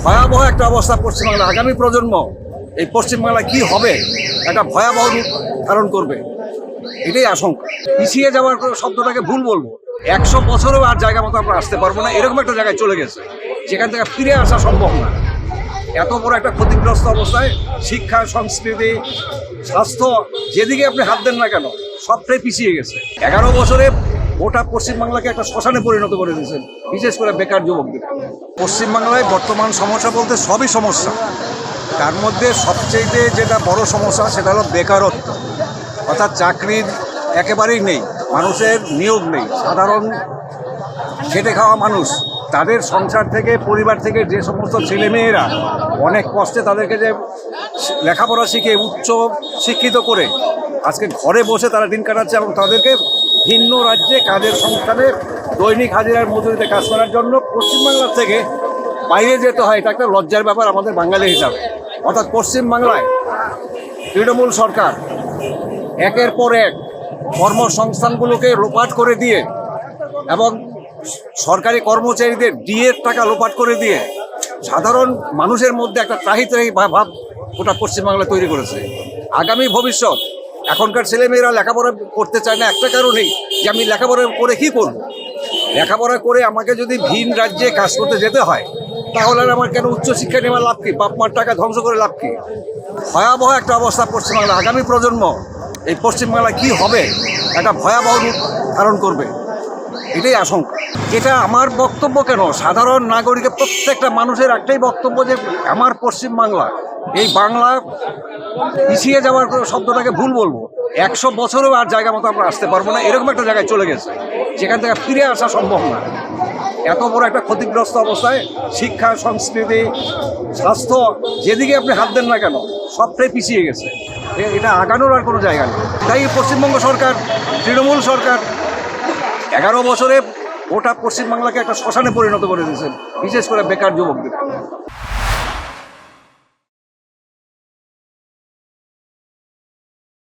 ভয়াবহ একটা অবস্থা পশ্চিমবাংলা। আগামী প্রজন্ম এই পশ্চিমবাংলা কি হবে একটা ভয়াবহ রূপ ধারণ করবে, এটাই আশঙ্কা। পিছিয়ে যাওয়ার শব্দটাকে ভুল বলবো, 100 বছরেও আর জায়গা মতো আমরা আসতে পারবো না, এরকম একটা জায়গায় চলে গেছে যেখান থেকে ফিরে আসা সম্ভব না। এত বড় একটা ক্ষতিগ্রস্ত অবস্থায় শিক্ষা, সংস্কৃতি, স্বাস্থ্য, যেদিকে আপনি হাত দেন না কেন সবটাই পিছিয়ে গেছে। 11 বছরে গোটা পশ্চিমবাংলাকে একটা শ্মশানে পরিণত করে দিয়েছেন, বিশেষ করে বেকার যুবকদের। পশ্চিমবাংলায় বর্তমান সমস্যা বলতে সবই সমস্যা, তার মধ্যে সবচেয়ে যেটা বড় সমস্যা সেটা হলো বেকারত্ব, অর্থাৎ চাকরির একেবারেই নেই, মানুষের নিয়োগ নেই। সাধারণ খেটে খাওয়া মানুষ, তাদের সংসার থেকে, পরিবার থেকে যে সমস্ত ছেলেমেয়েরা অনেক কষ্টে তাদেরকে যে লেখাপড়া শিখে উচ্চ শিক্ষিত করে আজকে ঘরে বসে তারা দিন কাটাচ্ছে, এবং তাদেরকে ভিন্ন রাজ্যে কাজের সংস্থানে দৈনিক হাজিরার মজুরিতে কাজ করার জন্য পশ্চিমবাংলার থেকে বাইরে যেতে হয়, এটা একটা লজ্জার ব্যাপার আমাদের বাঙালি হিসাবে। অর্থাৎ পশ্চিমবাংলায় তৃণমূল সরকার একের পর এক কর্মসংস্থানগুলোকে লোপাট করে দিয়ে এবং সরকারি কর্মচারীদের ডিএর টাকা লোপাট করে দিয়ে সাধারণ মানুষের মধ্যে একটা ত্রাহি ভাব ওটা পশ্চিমবাংলা তৈরি করেছে। আগামী ভবিষ্যৎ, এখনকার ছেলেমেয়েরা লেখাপড়া করতে চায় না একটা কারণেই, যে আমি লেখাপড়া করে কী করব। লেখাপড়া করে আমাকে যদি ভিন রাজ্যে কাজ করতে যেতে হয়, তাহলে আর আমার কেন উচ্চশিক্ষা নেওয়ার লাভ কী, বাপ মার টাকা ধ্বংস করে লাভ কী? ভয়াবহ একটা অবস্থা পশ্চিমবাংলা। আগামী প্রজন্ম এই পশ্চিমবাংলা কি হবে একটা ভয়াবহ রূপ ধারণ করবে, এটাই আশঙ্কা। এটা আমার বক্তব্য কেন, সাধারণ নাগরিকের প্রত্যেকটা মানুষের একটাই বক্তব্য যে আমার পশ্চিমবাংলা, এই বাংলা পিছিয়ে যাওয়ার শব্দটাকে ভুল বলবো, 100 বছরেও আর জায়গা মতো আমরা আসতে পারবো না, এরকম একটা জায়গায় চলে গেছে যেখান থেকে ফিরে আসা সম্ভব না। এত বড় একটা ক্ষতিগ্রস্ত অবস্থায় শিক্ষা, সংস্কৃতি, স্বাস্থ্য, যেদিকে আপনি হাত দেন না কেন সবটাই পিছিয়ে গেছে। এটা আগানোর আর কোনো জায়গা নেই। তাই পশ্চিমবঙ্গ সরকার, তৃণমূল সরকার 11 বছরে গোটা পশ্চিমবাংলাকে একটা শ্মশানে পরিণত করে দিয়েছেন, বিশেষ করে বেকার যুবকদের।